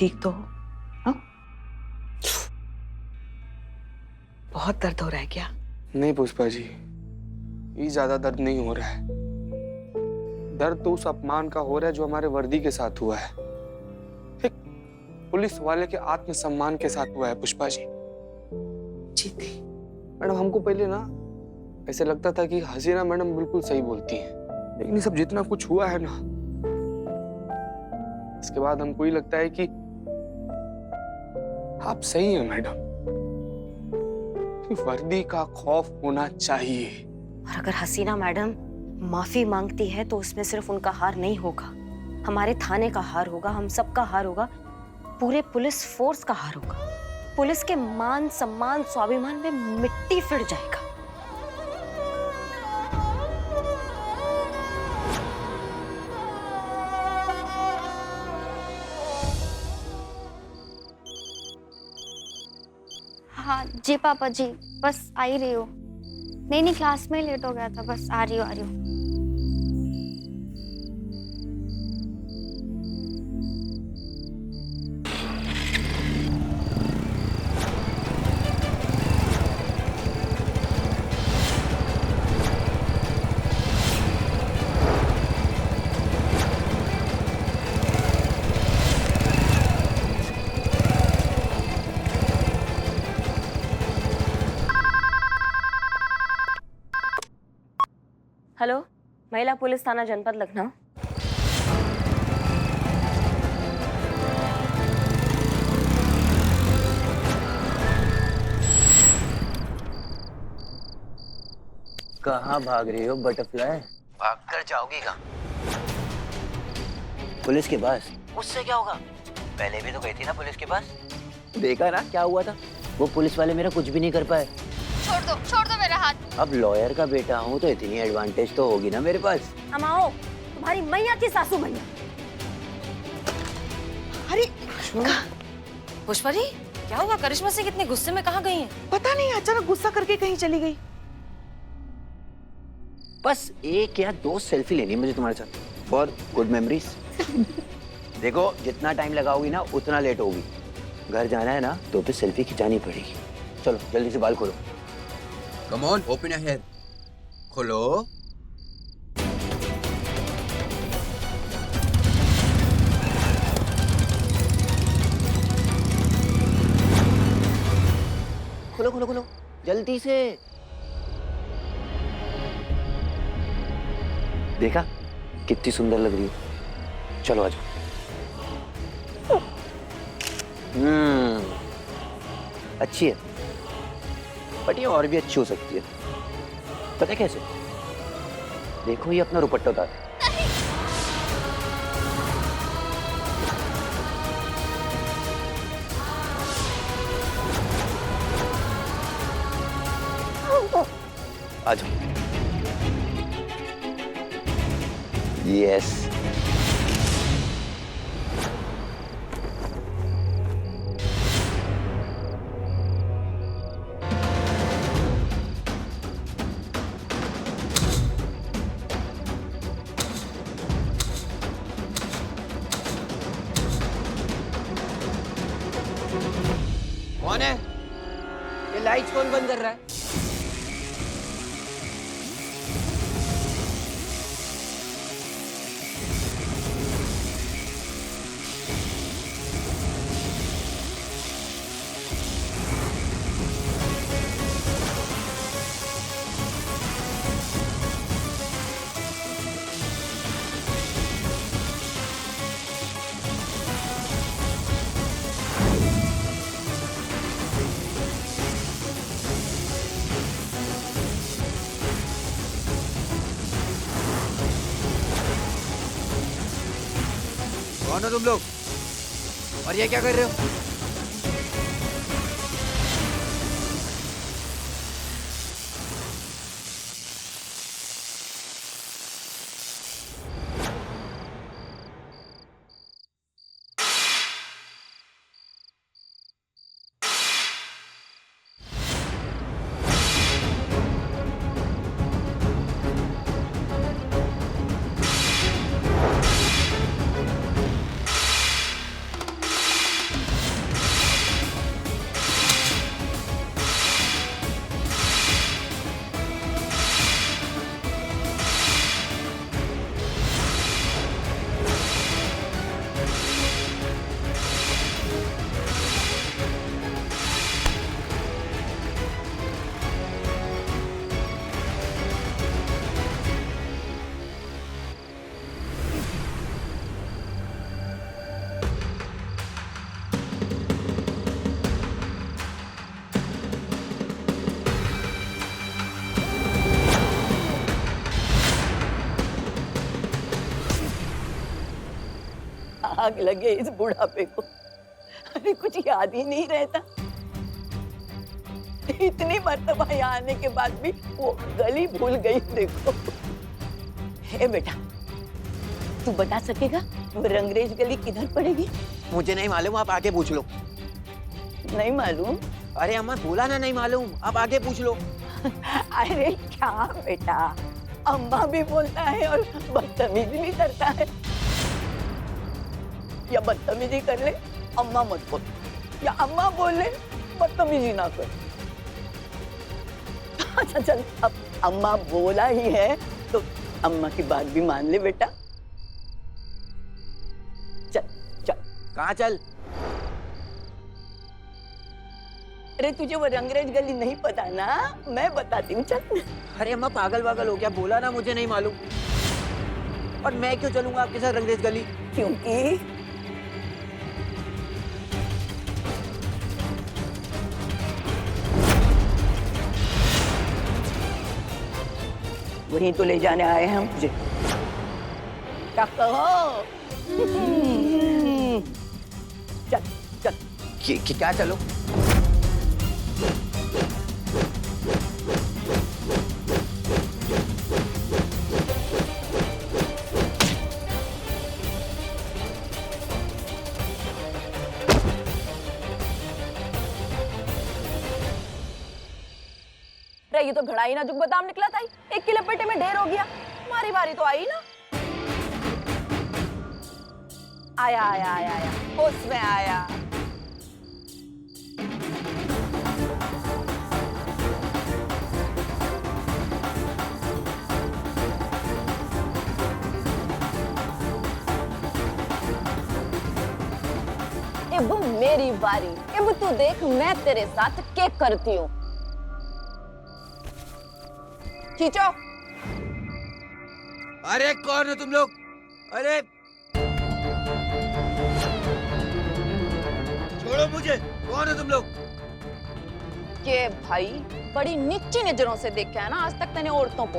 ठीक तो हो? हाँ? बहुत दर्द हो रहा है क्या? नहीं पुष्पा जी, ये ज्यादा दर्द नहीं हो रहा है। दर्द तो उस अपमान का हो रहा है जो हमारे वर्दी के साथ हुआ है, एक पुलिस वाले के आत्मसम्मान के साथ हुआ है पुष्पा जी। जीती, मैडम हमको पहले ना ऐसे लगता था कि हसीना मैडम बिल्कुल सही बोलती हैं, लेकिन ये सब जितना कुछ हुआ है ना, इसके बाद हमको ये लगता है कि आप सही हैं मैडम। वर्दी का खौफ होना चाहिए। और अगर हसीना मैडम माफी मांगती है तो उसमें सिर्फ उनका हार नहीं होगा, हमारे थाने का हार होगा, हम सबका हार होगा, पूरे पुलिस फोर्स का हार होगा। पुलिस के मान सम्मान स्वाभिमान में मिट्टी फिर जाएगा। हाँ जी पापा जी, बस आ ही रही हो। नहीं क्लास में लेट हो गया था, बस आ रही हूँ। हेलो, महिला पुलिस थाना जनपद लखनऊ। कहाँ भाग रही हो बटरफ्लाई? भाग कर जाओगी कहाँ? पुलिस के पास। उससे क्या होगा? पहले भी तो गई थी ना पुलिस के पास। देखा ना क्या हुआ था? वो पुलिस वाले मेरा कुछ भी नहीं कर पाए। छोड़ दो मेरा हाथ। अब लॉयर का बेटा हूँ तो इतनी एडवांटेज तो होगी ना मेरे पास। हम आओ, तुम्हारी मैया की सासू मैया। अरे पुष्पा जी, क्या हुआ? करिश्मा से कितने गुस्से में कहाँ गई हैं? पता नहीं, अचानक गुस्सा करके कहीं चली गई। बस एक या दो सेल्फी लेनी है मुझे तुम्हारे साथ फॉर गुड मेमोरीज। देखो जितना टाइम लगाओगी ना उतना लेट होगी। घर जाना है ना तो फिर सेल्फी खिंचानी पड़ेगी। चलो जल्दी से बाल खोलो। Come on, open your hair. खोलो। खोलो खोलो खोलो जल्दी से। देखा कितनी सुंदर लग रही है। चलो आजो। अच्छी है, बट ये और भी अच्छी हो सकती है। पता है कैसे? देखो ये अपना दुपट्टा उतार। आ जाओ। यस। कौन है? ये लाइट्स कौन बंद कर रहा है? कौन हो तुम लोग? और ये क्या कर रहे हो? आग लगे इस बुढ़ापे को। अरे कुछ याद ही नहीं रहता। इतनी मर्तबा यहाँ आने के बाद भी वो गली भूल गई। देखो हे बेटा, तू बता सकेगा वो रंगरेज गली किधर पड़ेगी? मुझे नहीं मालूम, आप आगे पूछ लो। नहीं मालूम? अरे अम्मा बोला ना नहीं मालूम, आप आगे पूछ लो। अरे क्या बेटा, अम्मा भी बोलता है और बदतमीजी भी करता है। या बदतमीजी कर ले, अम्मा मत बोल, या अम्मा बोल ले, बदतमीजी ना कर। अच्छा चल, अब अम्मा बोला ही है तो अम्मा की बात भी मान ले बेटा। चल चल। कहाँ चल? अरे तुझे वो रंगरेज गली नहीं पता ना, मैं बताती हूँ, चल। अरे अम्मा पागल वागल हो गया, बोला ना मुझे नहीं मालूम। और मैं क्यों चलूंगा आपके साथ रंगरेज गली? क्योंकि वहीं तो ले जाने आए हैं मुझे। क्या कहो? चल चल। क्या चलो? ये तो घड़ाई ना जुग बादाम निकला था, एक की लपेटे में ढेर हो गया। हमारी बारी तो आई ना। आया आया आया आया, होश में आया। अब मेरी बारी। अब तू देख मैं तेरे साथ क्या करती हूँ। खींचो। अरे कौन हो तुम लोग? अरे छोड़ो मुझे, कौन हो तुम लोग? के भाई बड़ी नीची नजरों से देखा है ना आज तक तने औरतों को।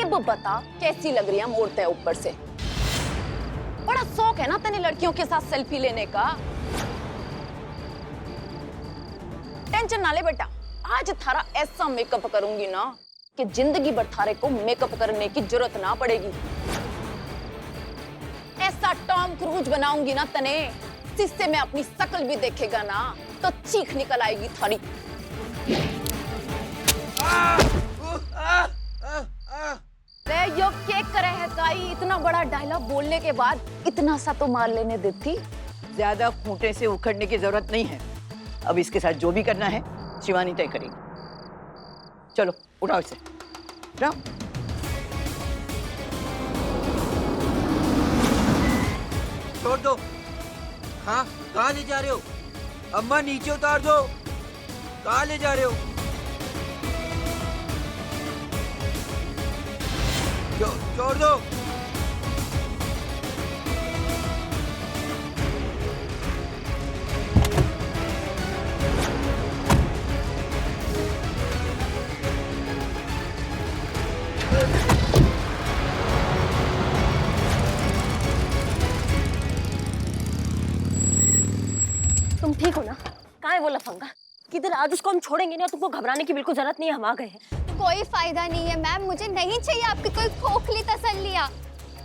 अब बता कैसी लग रही हम औरतें ऊपर से? बड़ा शौक है ना तने लड़कियों के साथ सेल्फी लेने का। टेंशन ना ले बेटा, आज थारा ऐसा मेकअप करूंगी ना कि जिंदगी भर थारे को मेकअप करने की जरूरत ना पड़ेगी। ऐसा टॉम क्रूज बनाऊंगी ना तने, जिससे मैं अपनी शक्ल भी देखेगा ना तो चीख निकल आएगी थारी। वे यो केक करे है काई, इतना बड़ा डायलॉग बोलने के बाद इतना सा तो मार लेने देती। ज्यादा खूंटे से उखड़ने की जरूरत नहीं है। अब इसके साथ जो भी करना है शिवानी तय करेगी। चलो उठाओ इसे, उठाओ। छोड़ दो। हाँ, कहाँ ले जा रहे हो? अम्मा नीचे उतार दो। कहाँ ले जा रहे हो? छोड़ दो। तुम ठीक हो ना? कहाँ है वो लफंगा? किधर? आज उसको हम छोड़ेंगे नहीं और तुमको घबराने की बिल्कुल जरूरत नहीं है, हम आ गए हैं। कोई फायदा नहीं है मैम, मुझे नहीं चाहिए आपकी कोई खोखली तसल्लियाँ।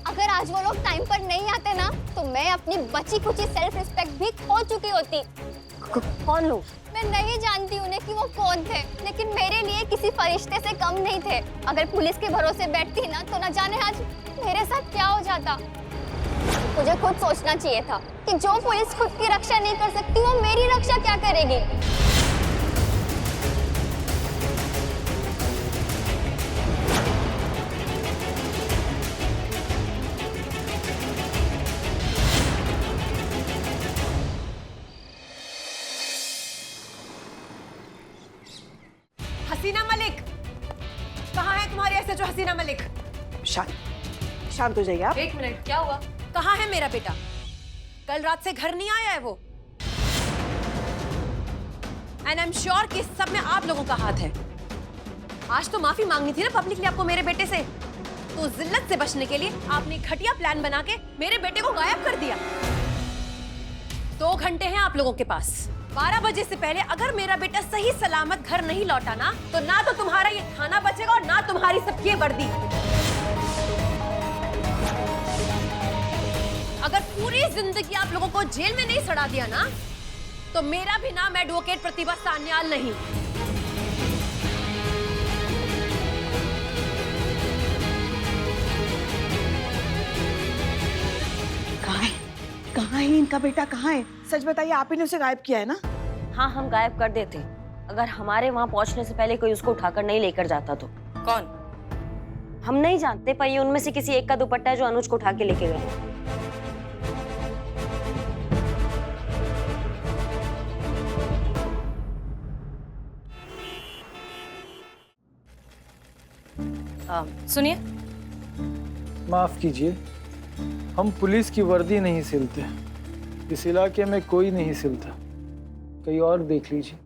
अगर आज वो लोग टाइम पर नहीं आते ना तो मैं अपनी बची कुची सेल्फ रिस्पेक्ट भी खो चुकी होती। कौन लोग? मैं नहीं जानती उन्हें कि वो कौन थे, लेकिन मेरे लिए किसी फरिश्ते से कम नहीं थे। अगर पुलिस के भरोसे बैठती ना तो न जाने आज मेरे साथ क्या हो जाता। मुझे खुद सोचना चाहिए था कि जो पुलिस खुद की रक्षा नहीं कर सकती वो मेरी रक्षा क्या करेगी। हसीना मलिक, कहाँ है तुम्हारी एसएचओ हसीना मलिक? शांत हो जाइए आप। एक मिनट, क्या हुआ? कहाँ है मेरा बेटा? कल रात से घर नहीं आया है वो। एंड आई एम श्योर कि सब में आप लोगों का हाथ है। आज तो माफी मांगनी थी ना पब्लिकली आपको मेरे बेटे से। तो जिल्लत से बचने के लिए आपने एक घटिया प्लान बना के मेरे बेटे को गायब कर दिया। 2 घंटे हैं आप लोगों के पास। 12 बजे से पहले अगर मेरा बेटा सही सलामत घर नहीं लौटा ना तो तुम्हारा ये थाना बचेगा और ना तुम्हारी सबकी ये वर्दी। अगर पूरी जिंदगी आप लोगों को जेल में नहीं सड़ा दिया ना तो मेरा भी नाम एडवोकेट प्रतिभा सान्याल नहीं। कहाँ है इनका बेटा? कहाँ है? सच बताइए, आप ही ने उसे गायब किया है ना? हाँ, हम गायब कर देते अगर हमारे वहां पहुंचने से पहले कोई उसको उठाकर नहीं लेकर जाता तो। कौन? हम नहीं जानते, पर ये उनमें से किसी एक का दुपट्टा है जो अनुज को उठा के लेके गए। सुनिए, माफ कीजिए, हम पुलिस की वर्दी नहीं सिलते। इस इलाके में कोई नहीं सिलता, कहीं और देख लीजिए।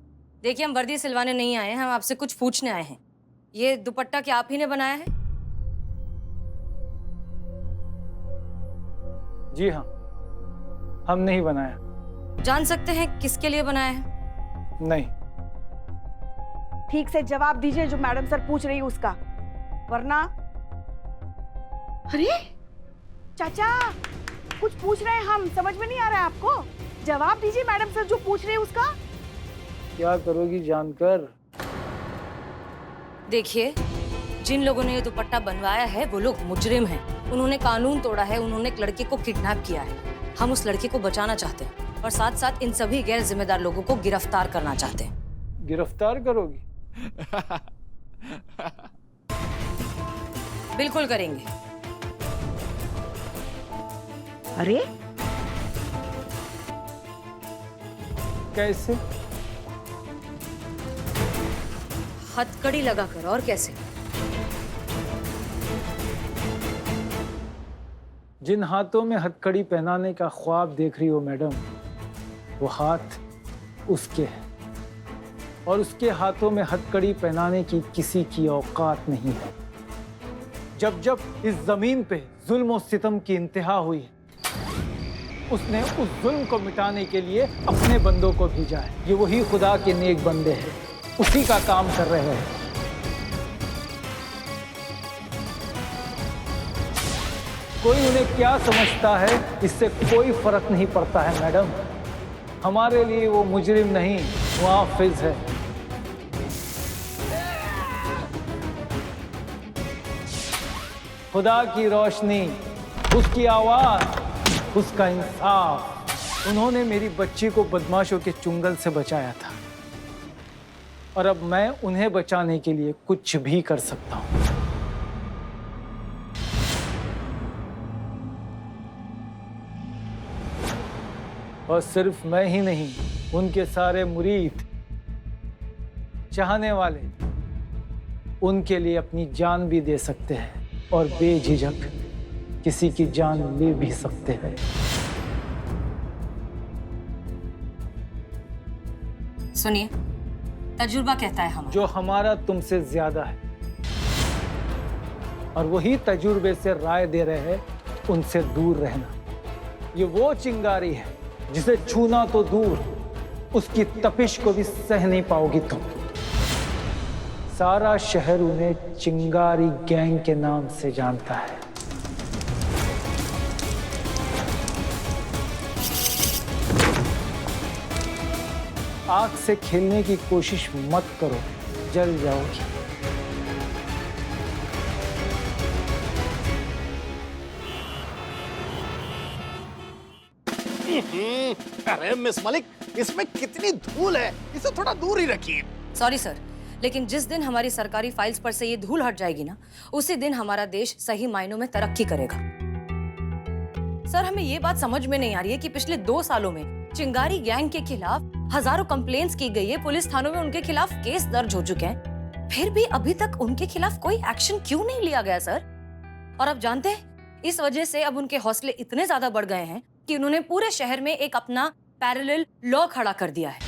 देखिए, हम वर्दी सिलवाने नहीं आए हैं, हम आपसे कुछ पूछने आए हैं। ये दुपट्टा क्या आप ही ने बनाया है? जी हाँ, हम नहीं बनाया। जान सकते हैं किसके लिए बनाया है? नहीं। ठीक से जवाब दीजिए जो मैडम सर पूछ रही है उसका, वरना। अरे चाचा, कुछ पूछ रहे हैं हम, समझ में नहीं आ रहा है आपको? जवाब दीजिए मैडम सर जो पूछ रहे हैं उसका। क्या करोगी जानकर? देखिए, जिन लोगों ने ये दुपट्टा बनवाया है वो लोग मुजरिम हैं। उन्होंने कानून तोड़ा है, उन्होंने एक लड़के को किडनैप किया है। हम उस लड़के को बचाना चाहते हैं और साथ साथ इन सभी गैर जिम्मेदार लोगों को गिरफ्तार करना चाहते हैं। गिरफ्तार करोगी? बिल्कुल करेंगे। अरे कैसे? हथकड़ी लगाकर। और कैसे? जिन हाथों में हथकड़ी पहनाने का ख्वाब देख रही हो मैडम, वो हाथ उसके हैं और उसके हाथों में हथकड़ी पहनाने की किसी की औकात नहीं है। जब जब इस जमीन पे जुल्म और सितम की इंतहा हुई, उसने उस जुल्म को मिटाने के लिए अपने बंदों को भेजा है। ये वही खुदा के नेक बंदे हैं, उसी का काम कर रहे हैं। कोई उन्हें क्या समझता है, इससे कोई फर्क नहीं पड़ता है मैडम। हमारे लिए वो मुजरिम नहीं, मुआफिज है। खुदा की रोशनी, उसकी आवाज, उसका इंसाफ। उन्होंने मेरी बच्ची को बदमाशों के चुंगल से बचाया था और अब मैं उन्हें बचाने के लिए कुछ भी कर सकता हूं। और सिर्फ मैं ही नहीं, उनके सारे मुरीद, चाहने वाले उनके लिए अपनी जान भी दे सकते हैं और बेझिझक किसी की जान ले भी सकते हैं। सुनिए, तजुर्बा कहता है हमारा। जो हमारा तुमसे ज्यादा है और वही तजुर्बे से राय दे रहे हैं, उनसे दूर रहना। ये वो चिंगारी है जिसे छूना तो दूर, उसकी तपिश को भी सह नहीं पाओगी तुम। सारा शहर उन्हें चिंगारी गैंग के नाम से जानता है। आग से खेलने की कोशिश मत करो, जल जाओगी। अरे मिस मलिक, इसमें कितनी धूल है, इसे थोड़ा दूर ही रखिए। सॉरी सर, लेकिन जिस दिन हमारी सरकारी फाइल्स पर से ये धूल हट जाएगी ना, उसी दिन हमारा देश सही मायनों में तरक्की करेगा। सर, हमें ये बात समझ में नहीं आ रही है कि पिछले 2 सालों में चिंगारी गैंग के खिलाफ हजारों कंप्लेंट्स की गई है, पुलिस थानों में उनके खिलाफ केस दर्ज हो चुके हैं, फिर भी अभी तक उनके खिलाफ कोई एक्शन क्यों नहीं लिया गया सर? और अब जानते हैं, इस वजह से अब उनके हौसले इतने ज्यादा बढ़ गए हैं कि उन्होंने पूरे शहर में एक अपना पैरेलल लॉ खड़ा कर दिया है।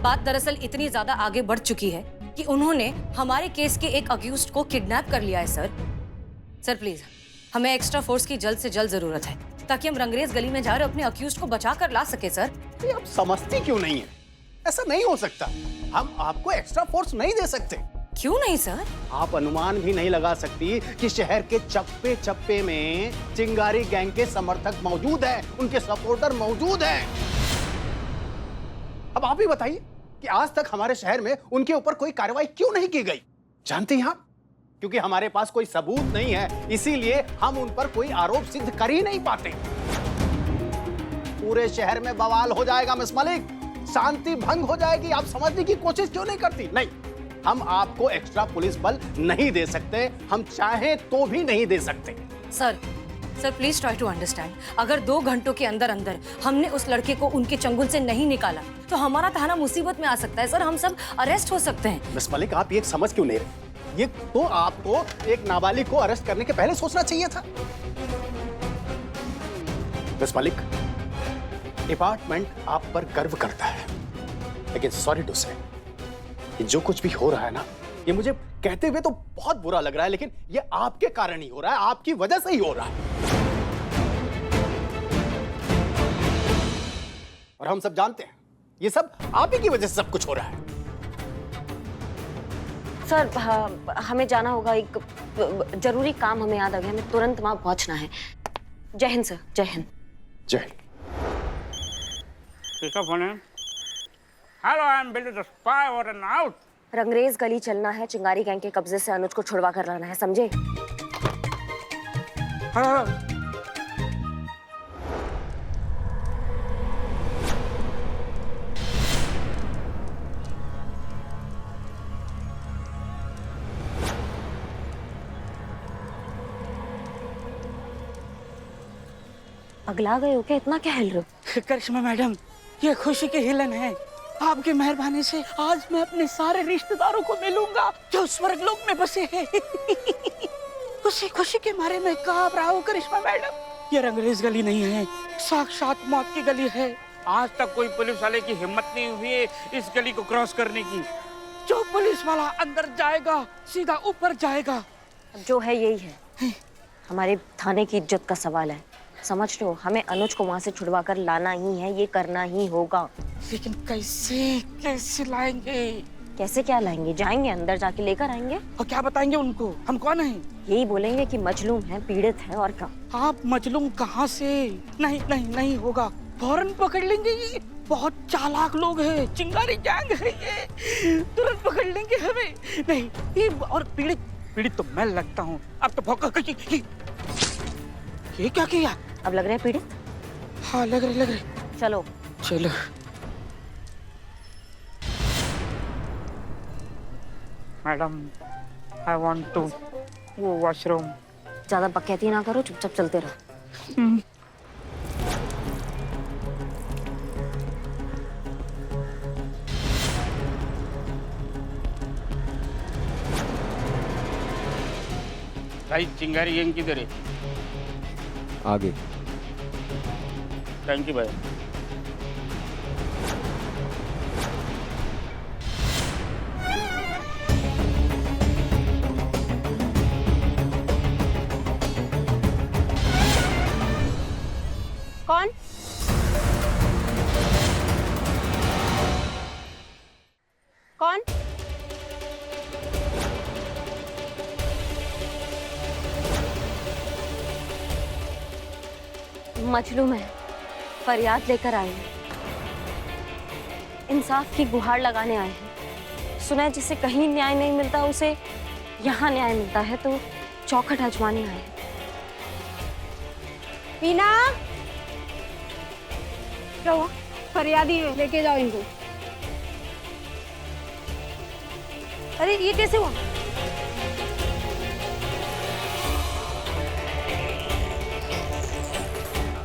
बात दरअसल इतनी ज्यादा आगे बढ़ चुकी है कि उन्होंने हमारे केस के एक अक्यूज्ड को किडनैप कर लिया है सर। सर प्लीज, हमें एक्स्ट्रा फोर्स की जल्द से जल्द जरूरत है ताकि हम रंगरेज गली में जाकर अपने अक्यूज्ड को बचा कर ला सके सर। ये आप समझती क्यों नहीं है? ऐसा नहीं हो सकता। हम आपको एक्स्ट्रा फोर्स नहीं दे सकते। क्यों नहीं सर? आप अनुमान भी नहीं लगा सकती कि शहर के चप्पे चप्पे में चिंगारी गैंग के समर्थक मौजूद हैं, उनके सपोर्टर मौजूद हैं। अब आप ही बताइए कि आज तक हमारे शहर में उनके ऊपर कोई कार्रवाई क्यों नहीं की गई? जानते हैं आप? क्योंकि हमारे पास कोई सबूत नहीं है, इसीलिए हम उन पर कोई आरोप सिद्ध कर ही नहीं पाते। पूरे शहर में बवाल हो जाएगा मिस मलिक, शांति भंग हो जाएगी। आप समझने की कोशिश क्यों नहीं करती? नहीं, हम आपको एक्स्ट्रा पुलिस बल नहीं दे सकते, हम चाहें तो भी नहीं दे सकते। Sir please try to understand. अगर 2 घंटों के अंदर अंदर हमने उस लड़के को उनके चंगुल से नहीं निकाला तो हमारा थाना मुसीबत में आ सकता है सर, हम सब अरेस्ट हो सकते हैं। मिस मलिक, आप ये समझ क्यों नहीं रहे? ये तो आपको एक नाबालिग को अरेस्ट करने के पहले सोचना चाहिए था। मिस मलिक, डिपार्टमेंट आप पर गर्व करता है, लेकिन सॉरी टू से जो कुछ भी हो रहा है ना, ये मुझे कहते हुए तो बहुत बुरा लग रहा है, लेकिन ये आपके कारण ही हो रहा है, आपकी वजह से ही हो रहा है। और हम सब जानते हैं ये सब आप ही की वजह से सब कुछ हो रहा है। सर हमें जाना होगा, एक जरूरी काम हमें याद आ गया, हमें तुरंत वहां पहुंचना है। जय हिंद सर। जय हिंद। जय Hind. Hello, I'm Billy the spy. Over and out. Rangrez गली चलना है, चिंगारी गैंग के कब्जे से अनुज को छुड़वा कर लाना है, समझे? Hello. अगला गए हो क्या? इतना क्या हिल रहे हो? करिश्मा मैडम, ये खुशी की हिलन है। आपकी मेहरबानी से आज मैं अपने सारे रिश्तेदारों को मिलूंगा जो स्वर्ग लोक में बसे हैं। खुशी खुशी के मारे में कांप रहा हूँ करिश्मा मैडम। ये रंगरेज गली नहीं है, साक्षात मौत की गली है। आज तक कोई पुलिस वाले की हिम्मत नहीं हुई है इस गली को क्रॉस करने की। जो पुलिस वाला अंदर जाएगा सीधा ऊपर जाएगा। जो है यही है, हमारे थाने की इज्जत का सवाल है, समझ रहे हो? हमें अनुज को वहां से छुड़वा कर लाना ही है, ये करना ही होगा। लेकिन कैसे लाएंगे? कैसे क्या लाएंगे? जाएंगे अंदर, जाके लेकर आएंगे। और क्या बताएंगे उनको? हम कौन हैं? यही बोलेंगे कि मजलूम है, पीड़ित है, और क्या। आप मजलूम कहाँ से? नहीं होगा, फौरन पकड़ लेंगे। ये बहुत चालाक लोग हैं, चिंगारी गैंग है ये, तुरंत पकड़ लेंगे हमें। नहीं, ये और पीड़ित तो मैं लगता हूँ। अब तो भौंका ये क्या किया? अब लग रहे हैं पीड़ित? हाँ लग रहे। चलो। मैडम, आई वांट टू वो वॉशरूम। ज्यादा बकैती ना करो, चुपचाप चलते रहो। भाई चिंगारी गैंग किधर है? आगे। थैंक यू भाई। कौन? कौन? मजलूम है, फरियाद लेकर आए हैं, इंसाफ की गुहार लगाने आए हैं। सुना है जिसे कहीं न्याय नहीं मिलता उसे यहाँ न्याय मिलता है, तो चौखट आजमाने आए हैं। मीना, क्या हुआ? फरियादी है, लेके जाओ इनको। अरे ये कैसे हुआ?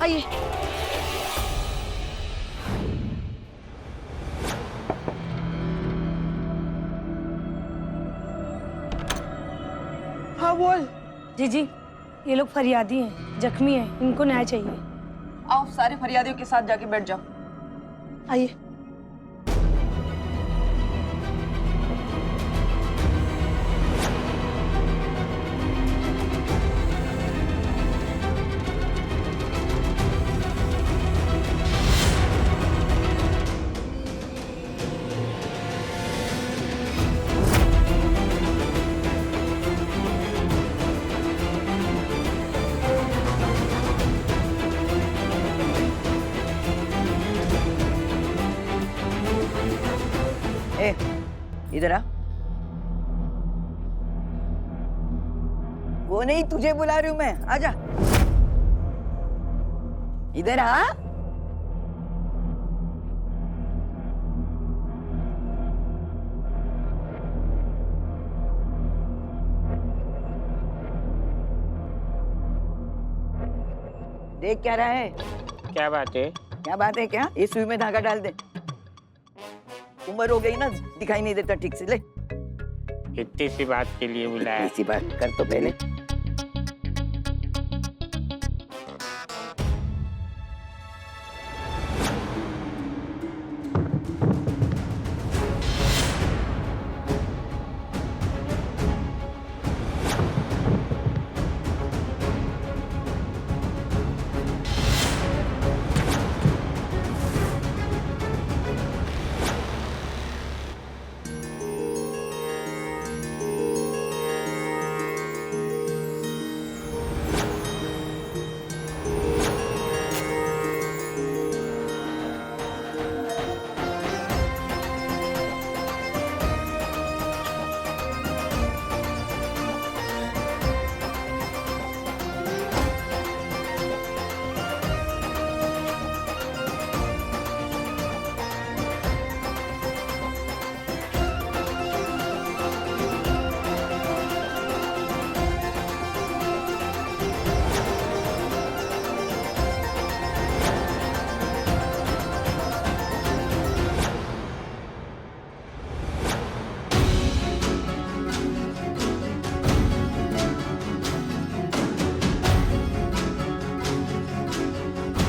आइए। हाँ बोल। जी, ये लोग फरियादी हैं, जख्मी हैं, इनको न्याय चाहिए। आओ सारे फरियादियों के साथ जाके बैठ जाओ। आइए। वो नहीं, तुझे बुला रही हूँ मैं, आजा। इधर आ। देख क्या रहा है? क्या बात है? क्या बात है क्या? ये सुई में धागा डाल दे। उम्र हो गई ना, दिखाई नहीं देता ठीक से। ले, इतनी सी बात के लिए बुलाया? इसी बात कर तो पहले।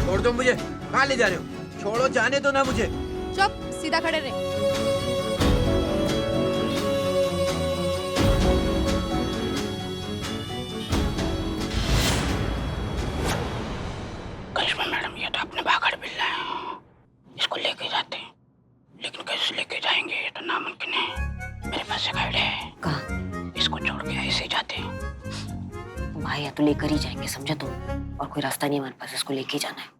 छोड़ दो मुझे। कहाँ ले जा रहे हो? छोड़ो, जाने दो ना मुझे। चुप, सीधा खड़े रहे। करिश्मा मैडम, ये तो अपने भागड़ बिल्ला है। इसको लेके जाते हैं, लेकिन कैसे लेके जाएंगे ये तो नामुमकिन है। मेरे पास एक आइडिया है। कहाँ? इसको छोड़ के ऐसे ही जाते हैं। भाई या तो लेकर ही जाएंगे, समझा तुम? और कोई रास्ता नहीं हमारे पास, इसको लेके ही जाना है।